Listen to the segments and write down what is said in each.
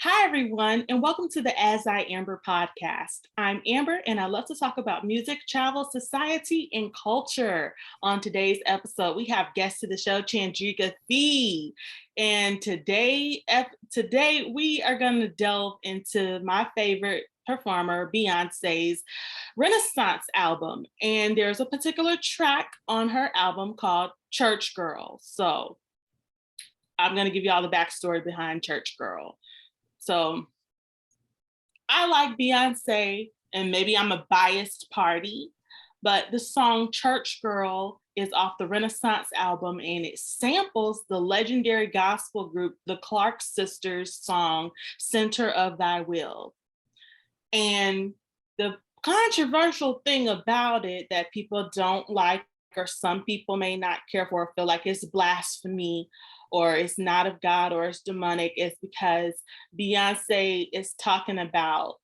Hi, everyone, and welcome to the As I Amber podcast. I'm Amber, and I love to talk about music, travel, society, and culture. On today's episode, we have guest to the show, Chandrika. And today we are going to delve into my favorite performer, Beyonce's Renaissance album. And there's a particular track on her album called Church Girl. So I'm going to give you all the backstory behind Church Girl. So I like Beyonce, and maybe I'm a biased party, but the song Church Girl is off the Renaissance album, and it samples the legendary gospel group, the Clark Sisters song, Center of Thy Will. And the controversial thing about it that people don't like, or some people may not care for, or feel like it's blasphemy, or it's not of God, or it's demonic, is because Beyonce is talking about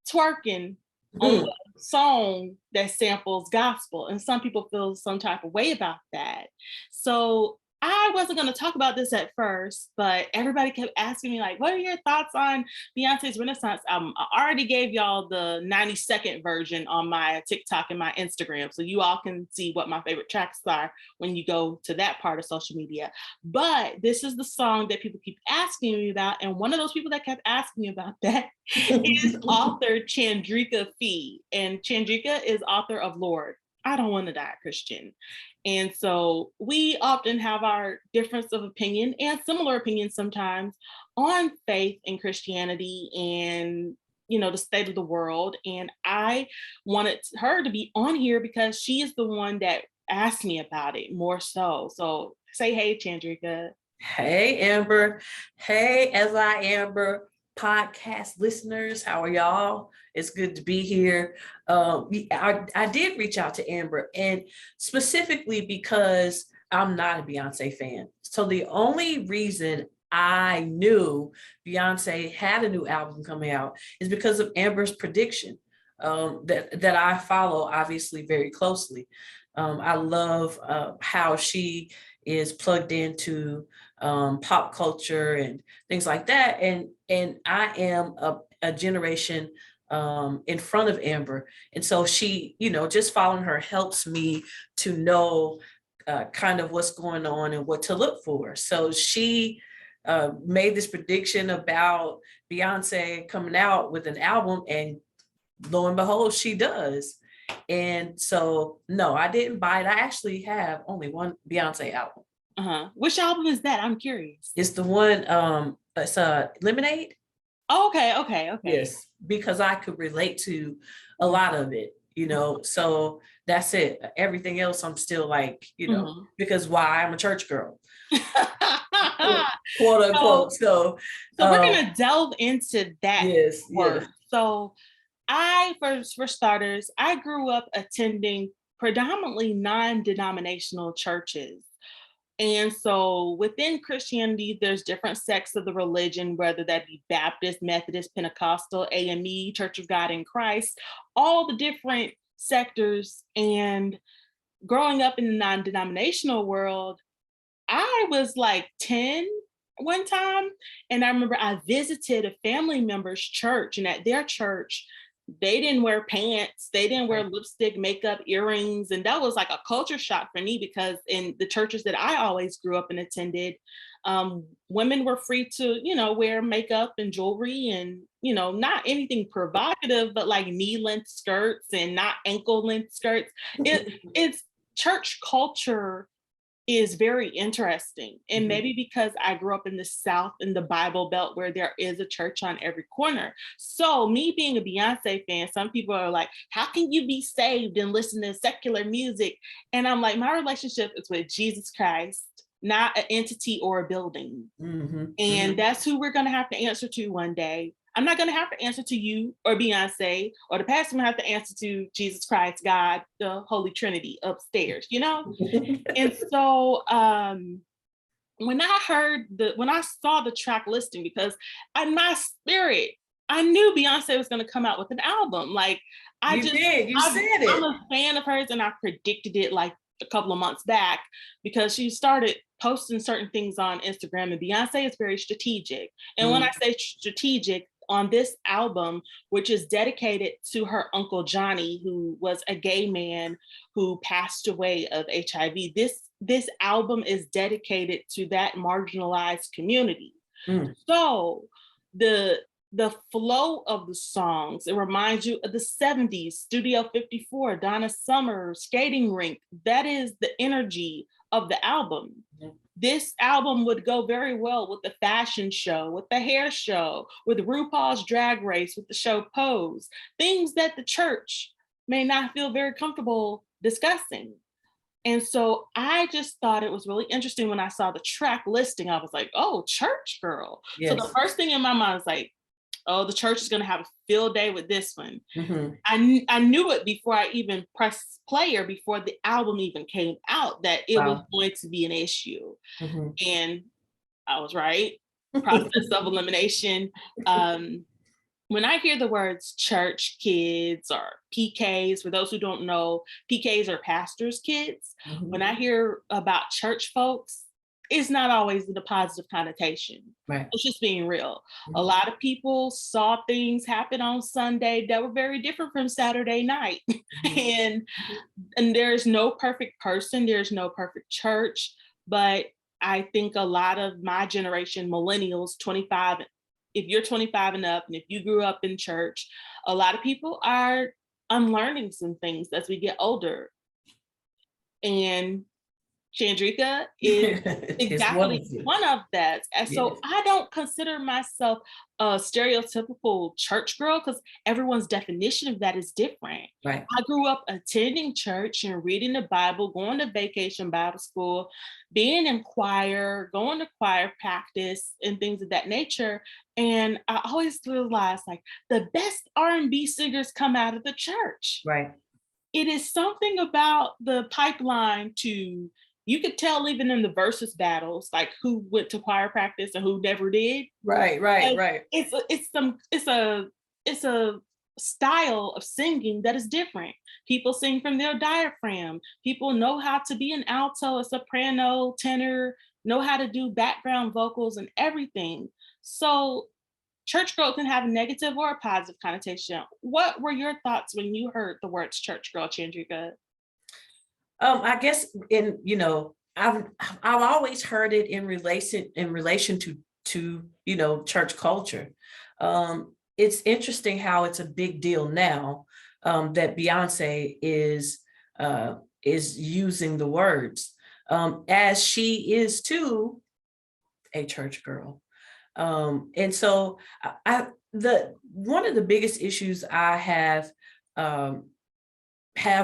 twerking on the song that samples gospel. And some people feel some type of way about that. So I wasn't going to talk about this at first, but everybody kept asking me, like, what are your thoughts on Beyonce's Renaissance album? I already gave y'all the 90-second version on my TikTok and my Instagram, so you all can see what my favorite tracks are when you go to that part of social media. But this is the song that people keep asking me about, and one of those people that kept asking me about that is author Chandrika Fee. And Chandrika is author of Lord, I Don't Want to Die Christian. And so we often have our difference of opinion and similar opinions sometimes on faith and Christianity and, you know, the state of the world. And I wanted her to be on here because she is the one that asked me about it more so. So say hey, Chandrika. Hey, Amber. Hey, As I Amber podcast listeners. How are y'all? It's good to be here. I did reach out to Amber, and specifically because I'm not a Beyonce fan. So the only reason I knew Beyonce had a new album coming out is because of Amber's prediction that I follow obviously very closely. I love how she is plugged into pop culture and things like that. And I am a generation in front of Amber. And so she, just following her helps me to know kind of what's going on and what to look for. So she made this prediction about Beyonce coming out with an album, and lo and behold, she does. And so, no, I didn't buy it. I actually have only one Beyonce album. Which album is that? I'm curious. It's the one, it's Lemonade. Oh, okay. Yes, because I could relate to a lot of it, so that's it. Everything else, I'm still like, because why? I'm a church girl. Quote unquote. So we're going to delve into that. Yes. So for starters, I grew up attending predominantly non-denominational churches. And so within Christianity, there's different sects of the religion, whether that be Baptist, Methodist, Pentecostal, AME, Church of God in Christ, all the different sectors. And growing up in the non-denominational world, I was like 10 one time. And I remember I visited a family member's church, and at their church, they didn't wear pants, they didn't wear lipstick, makeup, earrings. And that was like a culture shock for me, because in the churches that I always grew up and attended, women were free to, wear makeup and jewelry and, not anything provocative, but like knee-length skirts and not ankle-length skirts. It's church culture is very interesting. And maybe because I grew up in the South, in the Bible Belt, where there is a church on every corner. So me being a Beyonce fan, some people are like, how can you be saved and listen to secular music? And I'm like, my relationship is with Jesus Christ, not an entity or a building. And that's who we're going to have to answer to one day. I'm not going to have to answer to you or Beyonce or the pastor. I'm going to have to answer to Jesus Christ, God, the Holy Trinity upstairs, And so when I saw the track listing, because in my spirit, I knew Beyonce was going to come out with an album. Like, you said it. I'm a fan of hers, and I predicted it like a couple of months back because she started posting certain things on Instagram, and Beyonce is very strategic. And when I say strategic, on this album, which is dedicated to her uncle Johnny, who was a gay man who passed away of HIV, this album is dedicated to that marginalized community. So the flow of the songs, it reminds you of the 70s, Studio 54, Donna Summer, Skating Rink. That is the energy of the album. This album would go very well with the fashion show, with the hair show, with RuPaul's Drag Race, with the show Pose, things that the church may not feel very comfortable discussing. And so I just thought it was really interesting when I saw the track listing. I was like, oh, church girl. Yes. So the first thing in my mind was like, oh, the church is going to have a field day with this one. I knew it before I even pressed play, or before the album even came out, that it was going to be an issue. And I was right. Process of elimination. When I hear the words church kids or PKs, for those who don't know, PKs are pastors' kids. When I hear about church folks, it's not always in a positive connotation. Right. It's just being real. A lot of people saw things happen on Sunday that were very different from Saturday night. And there's no perfect person, there's no perfect church, but I think a lot of my generation, millennials, 25, if you're 25 and up, and if you grew up in church, a lot of people are unlearning some things as we get older. And Chandrika is exactly one of that. And so I don't consider myself a stereotypical church girl, because everyone's definition of that is different. Right. I grew up attending church and reading the Bible, going to vacation Bible school, being in choir, going to choir practice and things of that nature. And I always realized, like, the best R&B singers come out of the church. Right. It is something about the pipeline to, you could tell even in the versus battles, like who went to choir practice and who never did. Right. It's a style of singing that is different. People sing from their diaphragm. People know how to be an alto, a soprano, tenor, know how to do background vocals and everything. So church girl can have a negative or a positive connotation. What were your thoughts when you heard the words church girl, Chandrika? I guess I've always heard it in relation to church culture. It's interesting how it's a big deal now that Beyonce is using the words, as she is too a church girl. And so one of the biggest issues I have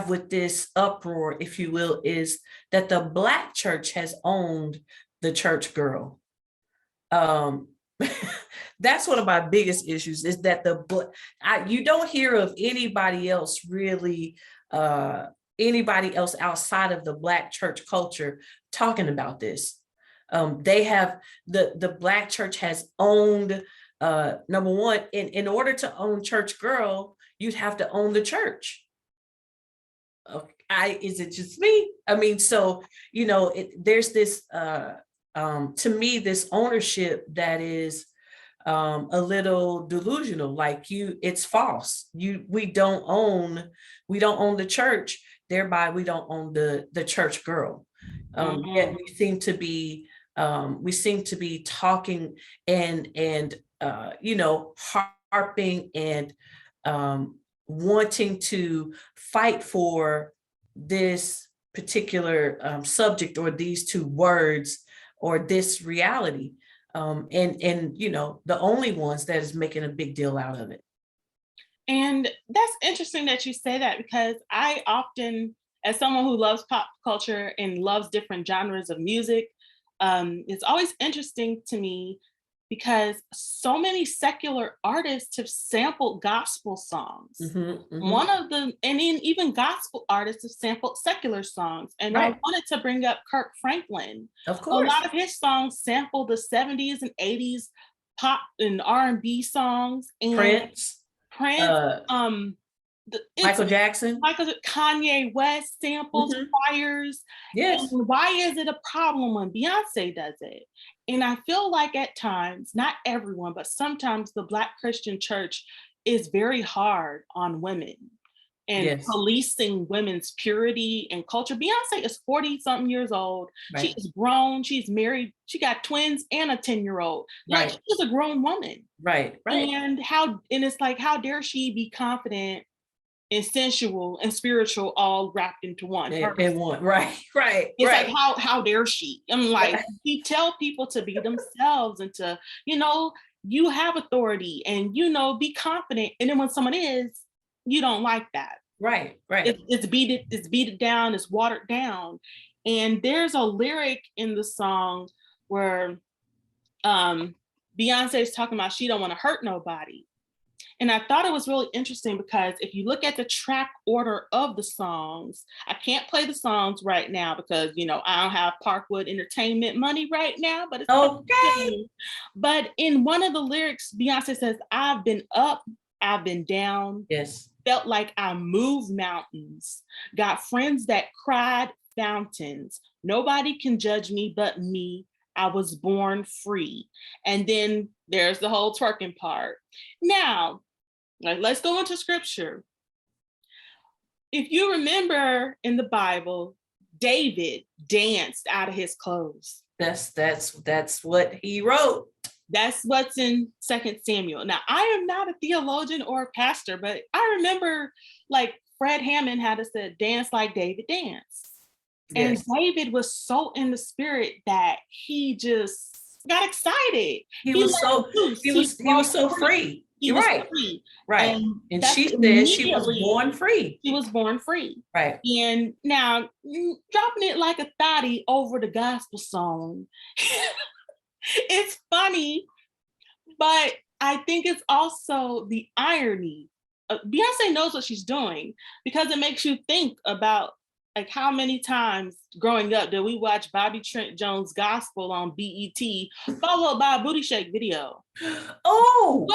with this uproar, if you will, is that the Black church has owned the church girl. That's one of my biggest issues, is that you don't hear of anybody else really, anybody else outside of the Black church culture talking about this. They have, the Black church has owned, number one, in order to own church girl, you'd have to own the church. Is it just me? I mean, so, there's this, to me, this ownership that is a little delusional, like it's false. We don't own the church, thereby we don't own the church girl. Yet we seem to be talking and harping and wanting to fight for this particular subject, or these two words, or this reality, and the only ones that is making a big deal out of it. And that's interesting that you say that, because I often, as someone who loves pop culture and loves different genres of music, it's always interesting to me because so many secular artists have sampled gospel songs. One of them, and even gospel artists have sampled secular songs. And I wanted to bring up Kirk Franklin. Of course. A lot of his songs sample the 70s and 80s pop and R&B songs. And Prince. Michael Jackson, Kanye West samples, choirs. Yes. And why is it a problem when Beyonce does it? And I feel like at times, not everyone, but sometimes the Black Christian church is very hard on women and policing women's purity and culture. Beyonce is 40 something years old. Right. She is grown. She's married. She got twins and a 10-year-old. Like, she's a grown woman. Right. And it's like, how dare she be confident and sensual and spiritual all wrapped into one. In one. Right. It's like, how dare she? I'm like, we tell people to be themselves and to, you have authority and, be confident. And then when someone is, you don't like that. Right. It's beat down, it's watered down. And there's a lyric in the song where Beyonce is talking about she don't want to hurt nobody. And I thought it was really interesting because if you look at the track order of the songs, I can't play the songs right now because, I don't have Parkwood Entertainment money right now, but it's okay. But in one of the lyrics, Beyonce says, I've been up, I've been down. Yes. Felt like I moved mountains, got friends that cried fountains. Nobody can judge me but me. I was born free. And then there's the whole twerking part. Now, let's go into scripture. If you remember in the Bible, David danced out of his clothes. That's what he wrote. That's what's in 2 Samuel. Now, I am not a theologian or a pastor, but I remember like Fred Hammond had us to dance like David danced. Yes. And David was so in the spirit that he just got excited. He was so free. You're right. Free. Right. And she said she was born free. She was born free. Right. And now dropping it like a thotty over the gospel song. It's funny, but I think it's also the irony. Beyonce knows what she's doing because it makes you think about like how many times growing up did we watch Bobby Trent Jones Gospel on BET followed by a booty shake video? Oh,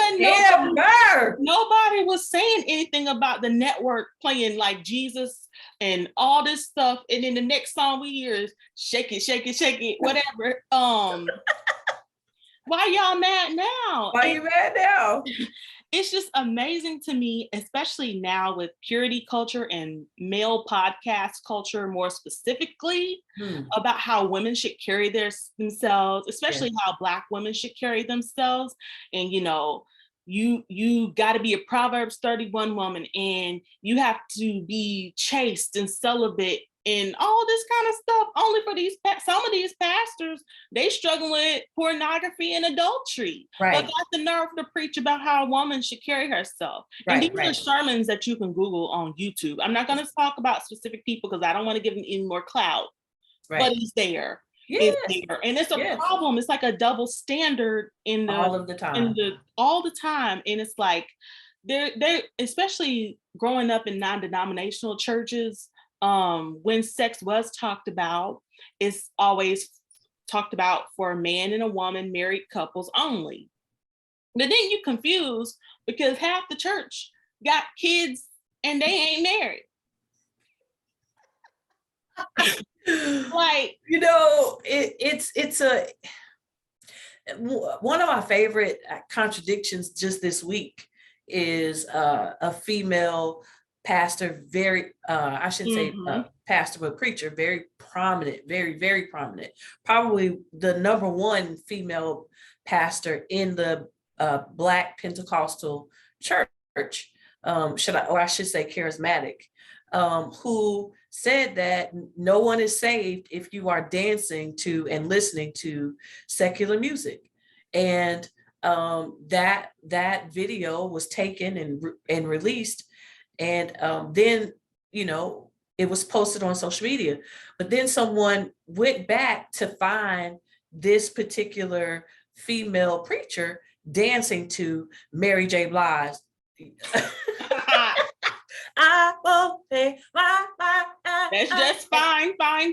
nobody was saying anything about the network playing like Jesus and all this stuff. And then the next song we hear is shake it, shake it, shake it, whatever. Why y'all mad now? Why you mad now? It's just amazing to me, especially now with purity culture and male podcast culture, more specifically, about how women should carry themselves, especially how Black women should carry themselves. And, you got to be a Proverbs 31 woman and you have to be chaste and celibate and all this kind of stuff. Only for some of these pastors, they struggle with pornography and adultery. Right. But got the nerve to preach about how a woman should carry herself. Right, and these are sermons that you can Google on YouTube. I'm not going to talk about specific people because I don't want to give them any more clout. Right. But it's there. Yes. It's there. And it's a problem. It's like a double standard all the time. And it's like they're especially growing up in non-denominational churches. When sex was talked about, it's always talked about for a man and a woman, married couples only. But then you confused because half the church got kids and they ain't married. Like, it's one of my favorite contradictions just this week is a female pastor, very I should say pastor, but preacher, very prominent, very, very prominent, probably the number one female pastor in the Black Pentecostal church, I should say charismatic, who said that no one is saved if you are dancing to and listening to secular music. And that video was taken and released. And then, it was posted on social media, but then someone went back to find this particular female preacher dancing to Mary J. Blige. I won't pay my that's just fine. But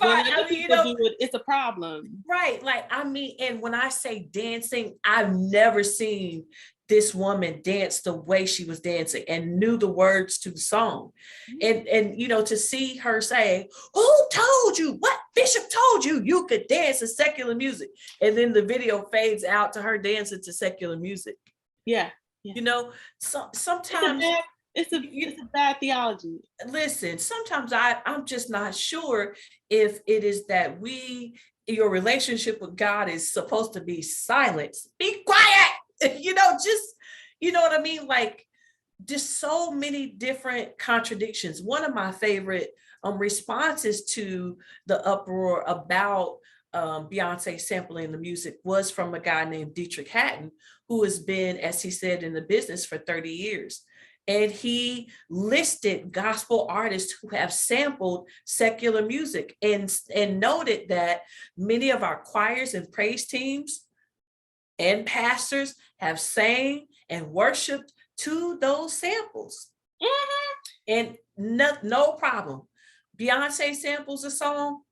when other people do it, it's a problem. Right. Like, and when I say dancing, I've never seen this woman danced the way she was dancing and knew the words to the song. And to see her say, who told you, what bishop told you you could dance to secular music? And then the video fades out to her dancing to secular music. Yeah. Sometimes it's a bad theology. Listen, sometimes I'm just not sure if it is that your relationship with God is supposed to be silence. Be quiet. You know what I mean? Like, just so many different contradictions. One of my favorite responses to the uproar about Beyoncé sampling the music was from a guy named Dietrich Hatton, who has been, as he said, in the business for 30 years. And he listed gospel artists who have sampled secular music and noted that many of our choirs and praise teams and pastors have sang and worshiped to those samples. And no problem. Beyonce samples a song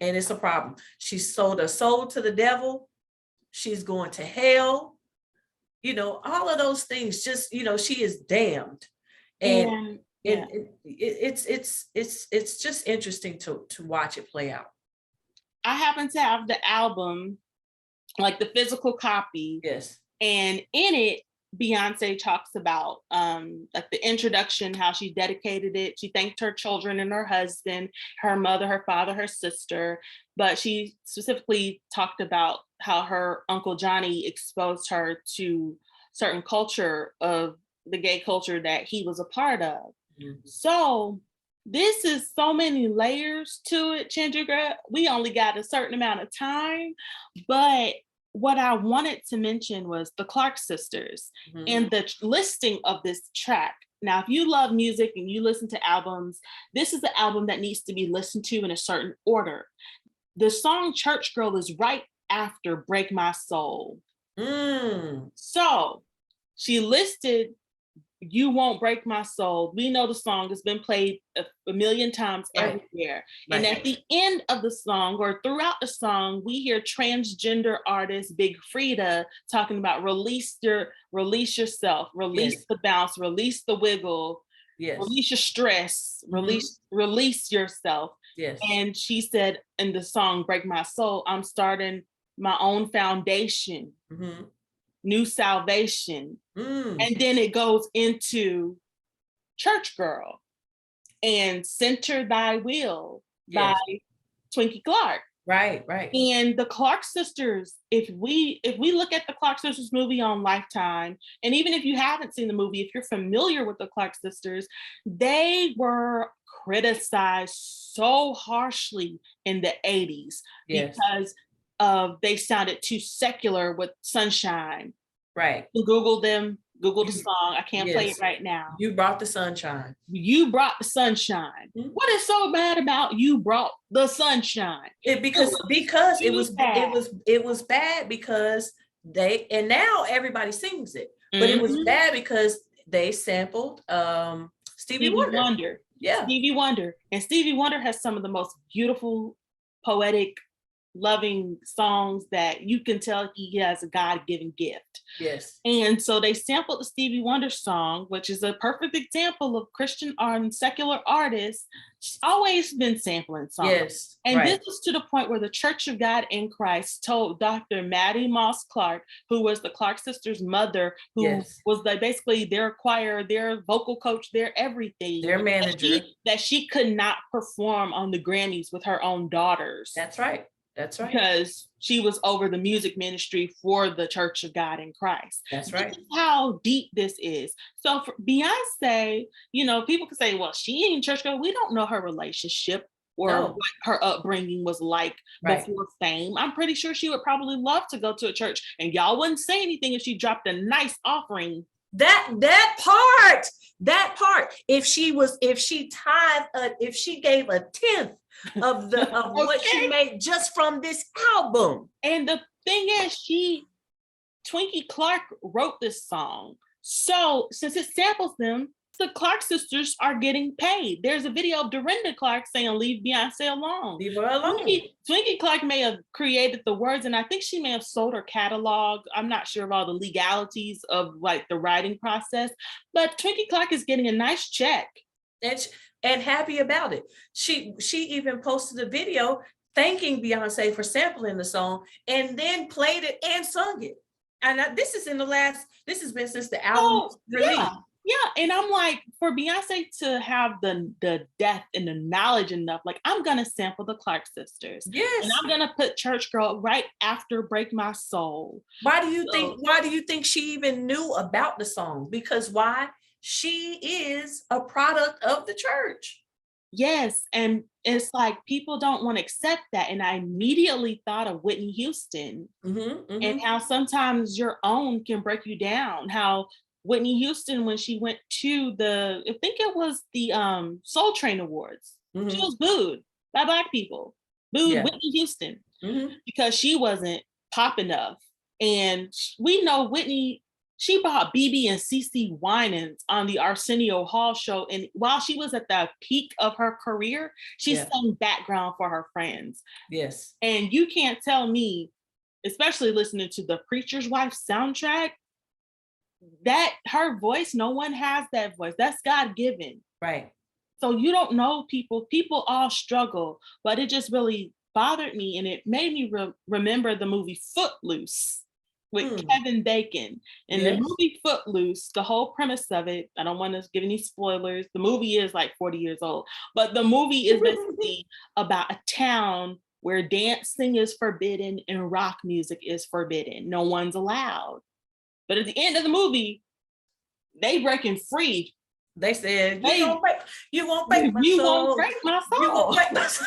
and it's a problem. She sold her soul to the devil. She's going to hell. All of those things, just, she is damned. And it's just interesting to watch it play out. I happen to have the album, like the physical copy. Yes. And in it, Beyonce talks about like the introduction, how she dedicated it. She thanked her children and her husband, her mother, her father, her sister. But she specifically talked about how her Uncle Johnny exposed her to certain culture of the gay culture that he was a part of. Mm-hmm. So this is so many layers to it, Chandrika. We only got a certain amount of time, but what I wanted to mention was the Clark sisters and the listing of this track. Now, if you love music and you listen to albums, this is the album that needs to be listened to in a certain order. The song Church Girl is right after Break My Soul. So she listed You Won't Break My Soul. We know the song has been played a million times everywhere. Right. And at the end of the song, or throughout the song, we hear transgender artist Big Frida talking about release yourself, release the bounce, release the wiggle, release your stress, release yourself. Yes. And she said in the song Break My Soul, I'm starting my own foundation. New salvation. And then it goes into Church Girl and Center Thy Will by Twinkie Clark. Right. And the Clark sisters, if we look at the Clark sisters movie on Lifetime, and even if you haven't seen the movie, if you're familiar with the Clark sisters, they were criticized so harshly in the 80s because they sounded too secular with Sunshine. Right. Google them, Google the song. I can't play it right now. You brought the sunshine. You brought the sunshine. What is so bad about You Brought the Sunshine? Because it was bad because and now everybody sings it. But it was bad because they sampled Stevie Wonder. Yeah. Stevie Wonder. And Stevie Wonder has some of the most beautiful, poetic, loving songs that you can tell he has a God-given gift. Yes. And so they sampled the Stevie Wonder song, which is a perfect example of Christian art and secular artists. She's always been sampling songs. Yes. And this was to the point where the Church of God in Christ told Dr. Maddie Moss Clark, who was the Clark sisters' mother, who was basically their choir, their vocal coach, their everything. Their manager. That she could not perform on the Grammys with her own daughters. That's right. Because she was over the music ministry for the Church of God in Christ. That's right. This is how deep this is. So for Beyonce, people can say, well, she ain't church girl. We don't know her relationship or what her upbringing was like before fame. I'm pretty sure she would probably love to go to a church, and y'all wouldn't say anything if she dropped a nice offering. That part, if she gave a tenth of what she made just from this album. And the thing is, Twinkie Clark wrote this song. So since it samples them, the Clark sisters are getting paid. There's a video of Dorinda Clark saying, "Leave Beyonce alone." Leave her alone. Twinkie Clark may have created the words, and I think she may have sold her catalog. I'm not sure of all the legalities of like the writing process, but Twinkie Clark is getting a nice check. And happy about it. She even posted a video thanking Beyonce for sampling the song and then played it and sung it. And this has been since the album release. Yeah, and I'm like, for Beyonce to have the depth and the knowledge enough, like, I'm gonna sample the Clark sisters. Yes. And I'm gonna put Church Girl right after Break My Soul. Why do you think she even knew about the song? Because why? She is a product of the church. Yes, and it's like people don't want to accept that. And I immediately thought of Whitney Houston and how sometimes your own can break you down. How Whitney Houston, when she went to I think it was the Soul Train Awards, she was booed by Black people. Whitney Houston because she wasn't pop enough. And we know Whitney, she brought BB and CeCe Winans on the Arsenio Hall show. And while she was at the peak of her career, she sang background for her friends. Yes. And you can't tell me, especially listening to the Preacher's Wife soundtrack, that her voice, no one has that voice. That's God-given. Right. So you don't know people all struggle, but it just really bothered me. And it made me remember the movie Footloose with Kevin Bacon. And the movie Footloose, the whole premise of it, I don't want to give any spoilers. The movie is like 40 years old, but the movie is basically about a town where dancing is forbidden and rock music is forbidden. No one's allowed. But at the end of the movie, they breaking free. They said, you won't break my soul. You won't break my soul. You won't break my soul.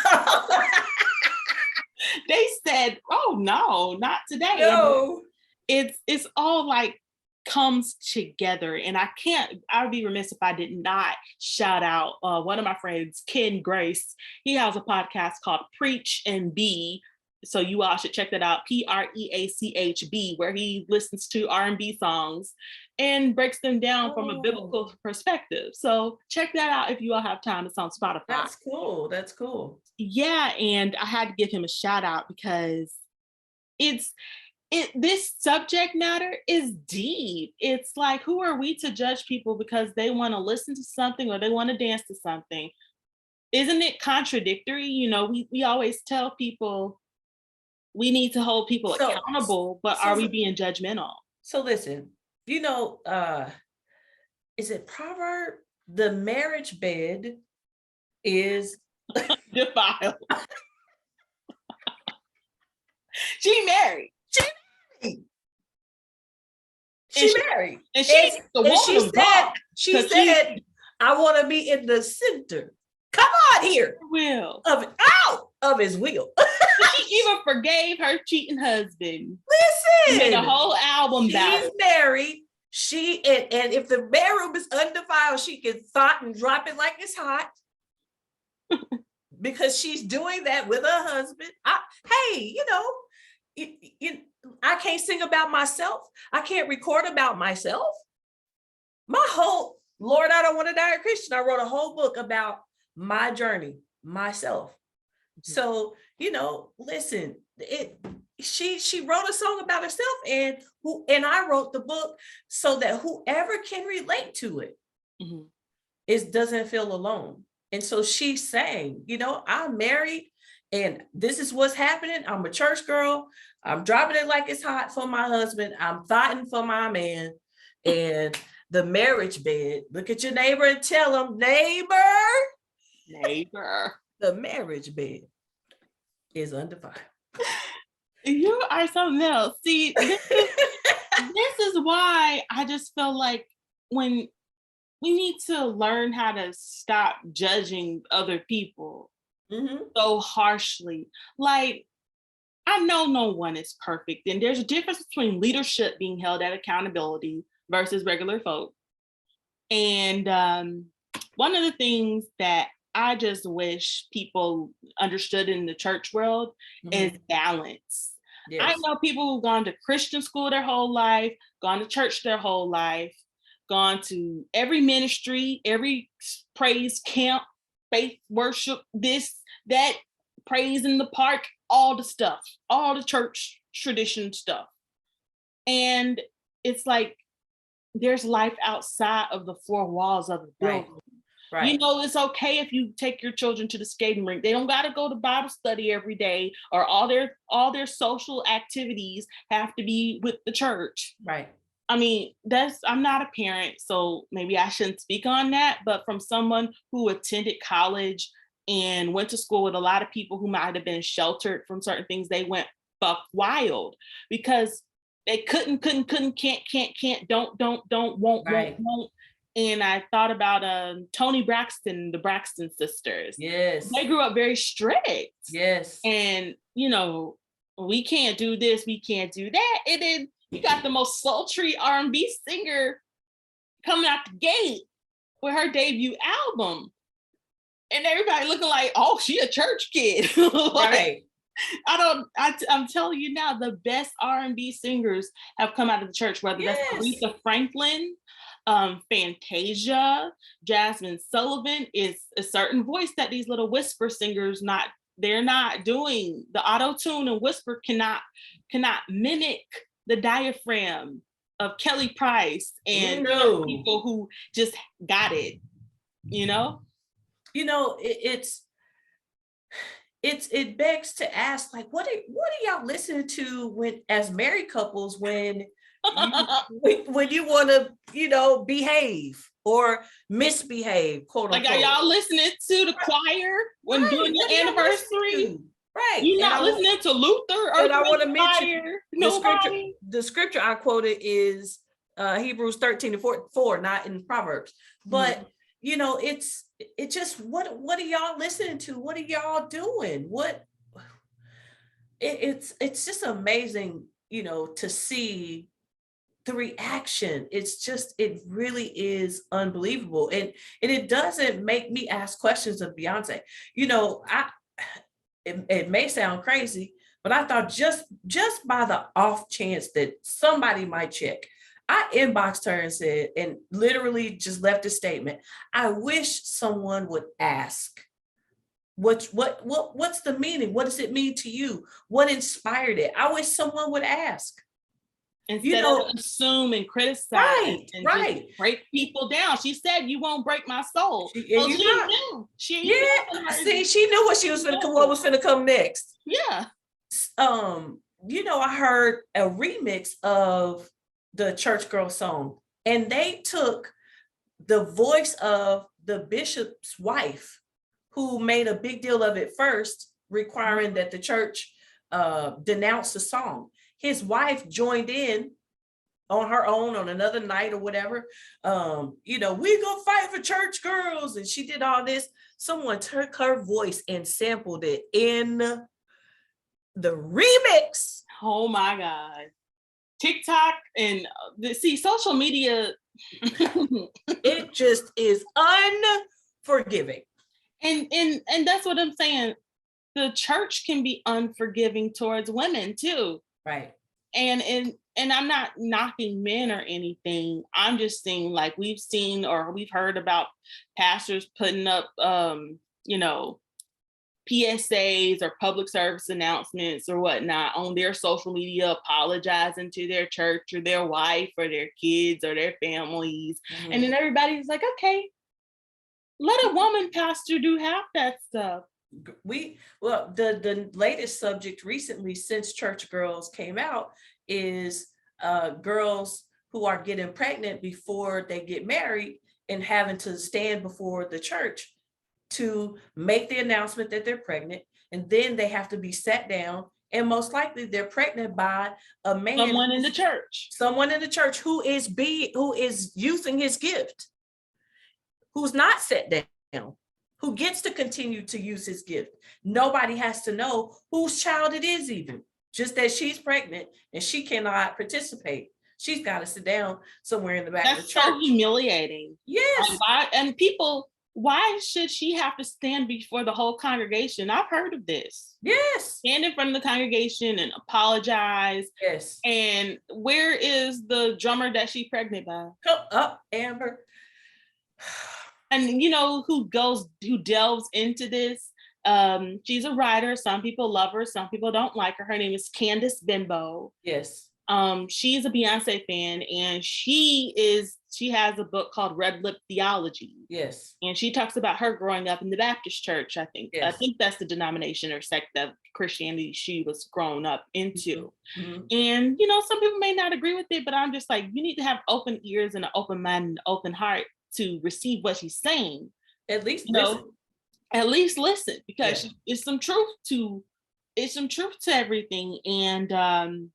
They said, oh no, not today. No. It's all like comes together. And I'd be remiss if I did not shout out one of my friends, Ken Grace. He has a podcast called Preach and Be. So you all should check that out, PREACHB, where he listens to R&B songs and breaks them down from a biblical perspective. So check that out if you all have time. It's on Spotify. That's cool. Yeah, and I had to give him a shout out because this subject matter is deep. It's like, who are we to judge people because they want to listen to something or they want to dance to something? Isn't it contradictory? You know, we always tell people we need to hold people accountable, but are we being judgmental? So listen, you know, is it proverb? The marriage bed is defiled. She married. She married. And she said, I want to be in the center. Come on here. Will. Of his will. She even forgave her cheating husband. Listen. Made a whole album about it. She's married. And if the bedroom is undefiled, she can thought and drop it like it's hot. Because she's doing that with her husband. I can't sing about myself. I can't record about myself. Lord, I don't want to die a Christian. I wrote a whole book about my journey, myself. So, listen, she wrote a song about herself and I wrote the book so that whoever can relate to it, doesn't feel alone. And so she's saying, I'm married and this is what's happening. I'm a church girl. I'm dropping it like it's hot for my husband. I'm thotting for my man. And the marriage bed, look at your neighbor and tell him, neighbor, the marriage bed is undefiled. You are something else. See, this is why I just feel like when we need to learn how to stop judging other people so harshly. Like, I know no one is perfect, and there's a difference between leadership being held at accountability versus regular folk. And one of the things that I just wish people understood in the church world is balance. Yes. I know people who've gone to Christian school their whole life, gone to church their whole life, gone to every ministry, every praise camp, faith worship, this, that, praise in the park, all the stuff, all the church tradition stuff. And it's like there's life outside of the four walls of the building. Right. You know, it's okay if you take your children to the skating rink. They don't got to go to Bible study every day, or all their social activities have to be with the church. Right. I mean, I'm not a parent, so maybe I shouldn't speak on that, but from someone who attended college and went to school with a lot of people who might have been sheltered from certain things, they went buck wild because they couldn't, can't, don't, won't. And I thought about Toni Braxton, the Braxton sisters. Yes. They grew up very strict. Yes. And, you know, we can't do this, we can't do that. And then you got the most sultry R&B singer coming out the gate with her debut album. And everybody looking like, oh, she a church kid. Right. I'm telling you now, the best R&B singers have come out of the church, whether that's Aretha Franklin, Fantasia, Jasmine Sullivan. Is a certain voice that these little whisper singers they're not doing. The auto-tune and whisper cannot mimic the diaphragm of Kelly Price and people who just got it, you know? You know, it begs to ask, like, what are y'all listening to when, as married couples, when you want to, you know, behave or misbehave, quote unquote. Like, are y'all listening to the choir when doing your anniversary? Right. You're not listening to Luther or and I want to mention the scripture I quoted is Hebrews 13:4, not in Proverbs. But you know, it's just what are y'all listening to? What are y'all doing? It's just amazing, you know, to see the reaction. It really is unbelievable. And it doesn't make me ask questions of Beyonce. You know, it may sound crazy, but I thought just by the off chance that somebody might check, I inboxed her and said, and literally just left a statement, I wish someone would ask, what's the meaning? What does it mean to you? What inspired it? I wish someone would ask. Instead of assume and criticize and just break people down. She said, "You won't break my soul." She knew. She knew what was going to come next. Yeah. You know, I heard a remix of the Church Girl song, and they took the voice of the bishop's wife, who made a big deal of it first, requiring that the church denounce the song. His wife joined in on her own on another night or whatever. You know, we gonna fight for church girls. And she did all this. Someone took her voice and sampled it in the remix. Oh my God. TikTok and social media. It just is unforgiving. And that's what I'm saying. The church can be unforgiving towards women too. Right. And I'm not knocking men or anything. I'm just saying, like, we've seen or we've heard about pastors putting up, you know, PSAs or public service announcements or whatnot on their social media, apologizing to their church or their wife or their kids or their families. Mm-hmm. And then everybody's like, okay, let a woman pastor do half that stuff. The latest subject recently, since Church Girls came out, is girls who are getting pregnant before they get married and having to stand before the church to make the announcement that they're pregnant, and then they have to be sat down, and most likely they're pregnant by a man, someone in the church who is using his gift, who's not sat down, who gets to continue to use his gift. Nobody has to know whose child it is, even just that she's pregnant and she cannot participate. She's got to sit down somewhere in the back of the church. That's so humiliating. Yes. And people, why should she have to stand before the whole congregation? I've heard of this. Yes. Stand in front of the congregation and apologize. Yes. And where is the drummer that she's pregnant by? Come up, Amber. And you know who delves into this? She's a writer. Some people love her, some people don't like her. Her name is Candice Bimbo. Yes. She's a Beyoncé fan, and she has a book called Red Lip Theology. Yes. And she talks about her growing up in the Baptist church, I think. Yes. I think that's the denomination or sect of Christianity she was grown up into. Mm-hmm. And, you know, some people may not agree with it, but I'm just like, you need to have open ears and an open mind and an open heart to receive what she's saying. At least listen. At least listen, because it's some truth to everything. And,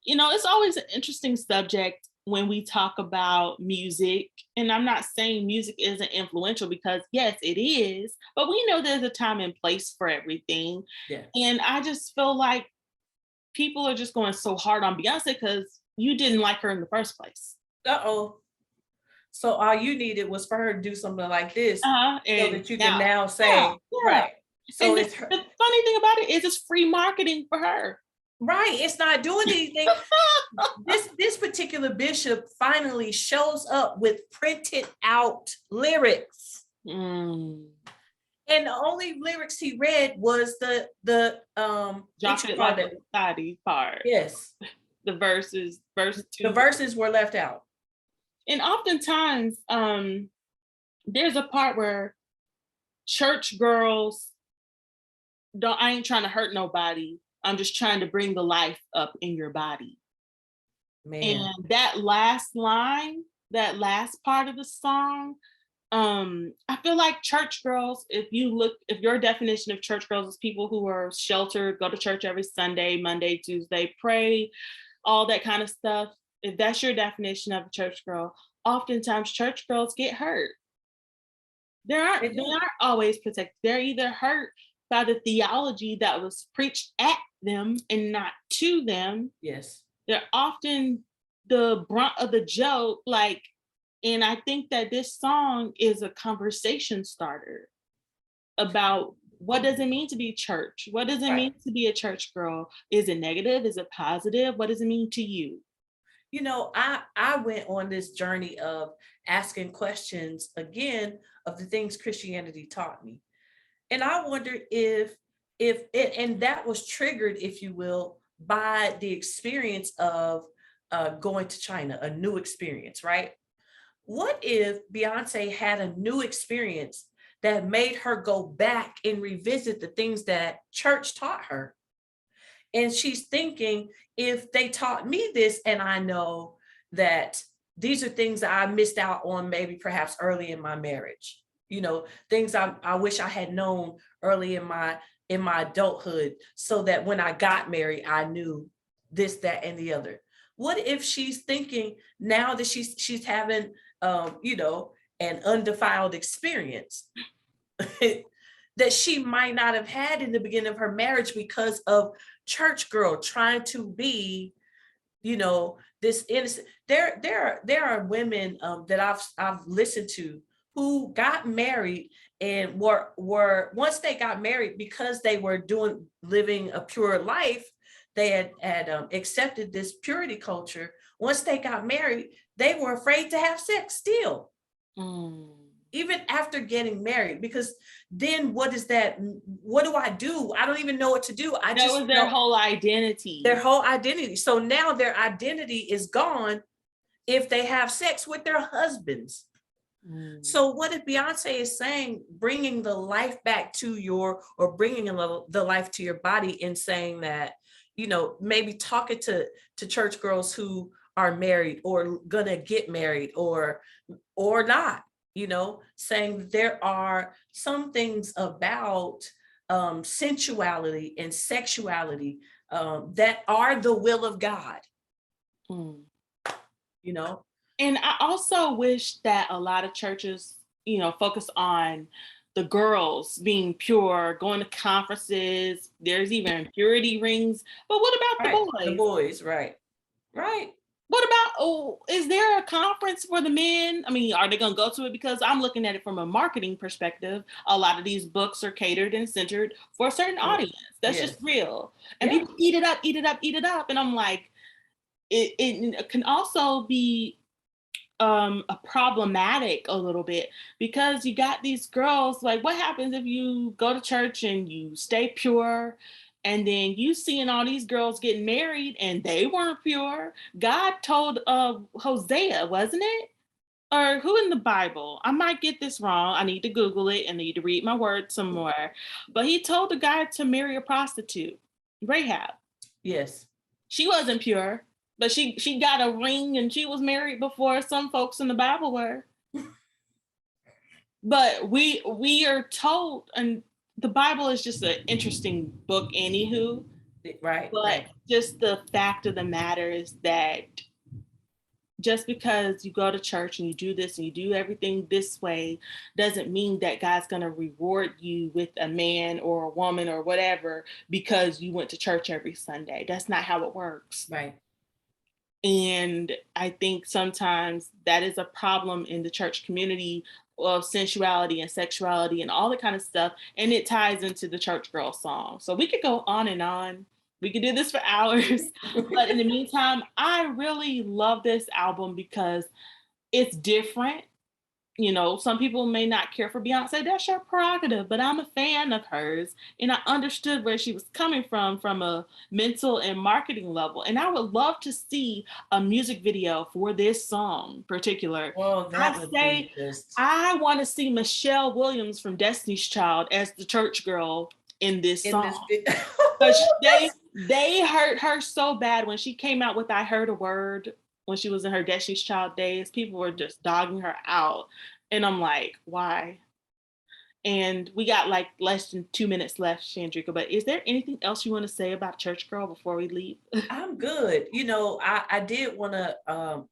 you know, it's always an interesting subject when we talk about music. And I'm not saying music isn't influential, because yes, it is, but we know there's a time and place for everything. Yeah. And I just feel like people are just going so hard on Beyonce because you didn't like her in the first place. Uh-oh. So all you needed was for her to do something like this, and so that you can now say, right. So the funny thing about it is it's free marketing for her. Right. It's not doing anything. This particular bishop finally shows up with printed out lyrics. And the only lyrics he read was the Drop it like a body part. Yes. The verse 2. The verses were left out. And oftentimes, there's a part where church girls I ain't trying to hurt nobody. I'm just trying to bring the life up in your body. Man. And that last line, that last part of the song, I feel like church girls, if your definition of church girls is people who are sheltered, go to church every Sunday, Monday, Tuesday, pray, all that kind of stuff. If that's your definition of a church girl, oftentimes church girls get hurt. They aren't always protected. They're either hurt by the theology that was preached at them and not to them. Yes. They're often the brunt of the joke, and I think that this song is a conversation starter about what does it mean to be church? What does it mean to be a church girl? Is it negative? Is it positive? What does it mean to you? You know, I went on this journey of asking questions again of the things Christianity taught me. And I wondered if and that was triggered, if you will, by the experience of going to China, a new experience, right? What if Beyonce had a new experience that made her go back and revisit the things that church taught her? And she's thinking, if they taught me this, and I know that these are things that I missed out on, maybe perhaps early in my marriage, you know, things I wish I had known early in my adulthood, so that when I got married, I knew this, that, and the other. What if she's thinking now that she's having, you know, an undefiled experience that she might not have had in the beginning of her marriage because of church girl trying to be, you know, this innocent. There are women that I've listened to who got married and were once they got married, because they were living a pure life, they had accepted this purity culture. Once they got married, they were afraid to have sex still. Even after getting married, because then what is that? What do? I don't even know what to do. That was their whole identity. Their whole identity. So now their identity is gone if they have sex with their husbands. So what if Beyonce is saying, bringing the life back to bringing the life to your body, and saying that, you know, maybe talking to church girls who are married or gonna get married or not, you know, saying there are some things about sensuality and sexuality that are the will of God, you know. And I also wish that a lot of churches, you know, focus on the girls being pure, going to conferences. There's even purity rings. But what about the boys? The boys, right. What about, is there a conference for the men? I mean, are they going to go to it? Because I'm looking at it from a marketing perspective. A lot of these books are catered and centered for a certain audience. That's just Yes. real. And Yeah. people eat it up, eat it up, eat it up. And I'm like, it can also be a problematic a little bit, because you got these girls, like, what happens if you go to church and you stay pure, and then you seeing all these girls getting married and they weren't pure? God told Hosea, wasn't it, or who in the Bible? I might get this wrong, I need to Google it and need to read my words some more, but he told the guy to marry a prostitute, Rahab. Yes. She wasn't pure, but she got a ring and she was married before some folks in the Bible were. But we are told, and the Bible is just an interesting book, anywho. Right. But Right. just the fact of the matter is that just because you go to church and you do this and you do everything this way doesn't mean that God's going to reward you with a man or a woman or whatever because you went to church every Sunday. That's not how it works. Right. And I think sometimes that is a problem in the church community of sensuality and sexuality and all that kind of stuff. And it ties into the church girl song. So we could go on and on. We could do this for hours. But in the meantime, I really love this album because it's different. You know, some people may not care for Beyonce. That's your prerogative, but I'm a fan of hers. And I understood where she was coming from a mental and marketing level. And I would love to see a music video for this song in particular. Well, I that would say be just I want to see Michelle Williams from Destiny's Child as the church girl in this in this song. video. But they hurt her so bad when she came out with "I Heard a Word" when she was in her Destiny's Child days. People were just dogging her out, and I'm like, why? And we got like less than 2 minutes left, Chandrika. But is there anything else you want to say about Church Girl before we leave? I'm good. I did want to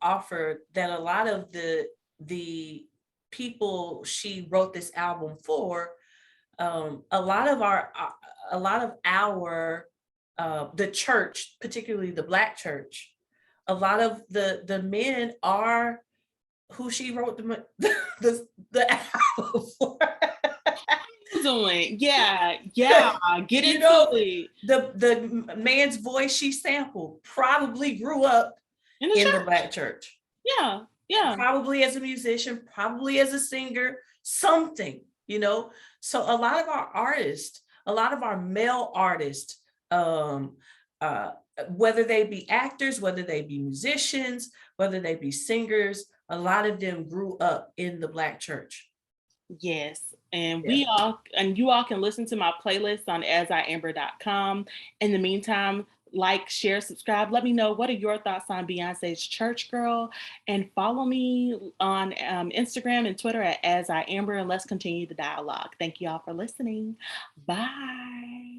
offer that a lot of the people she wrote this album for, a lot of our the church, particularly the Black church, a lot of the men are who she wrote the album for. Doing, yeah, get You into know, it the man's voice she sampled probably grew up in the in the church. Black church, Yeah. probably as a musician, probably as a singer, something, so a lot of our artists, a lot of our male artists, um whether they be actors, whether they be musicians, whether they be singers, a lot of them grew up in the Black church. Yes. And Yeah. you all can listen to my playlist on asiamber.com. In the meantime, like, share, subscribe. Let me know, what are your thoughts on Beyonce's Church Girl, and follow me on Instagram and Twitter at As I Amber, and let's continue the dialogue. Thank you all for listening. Bye.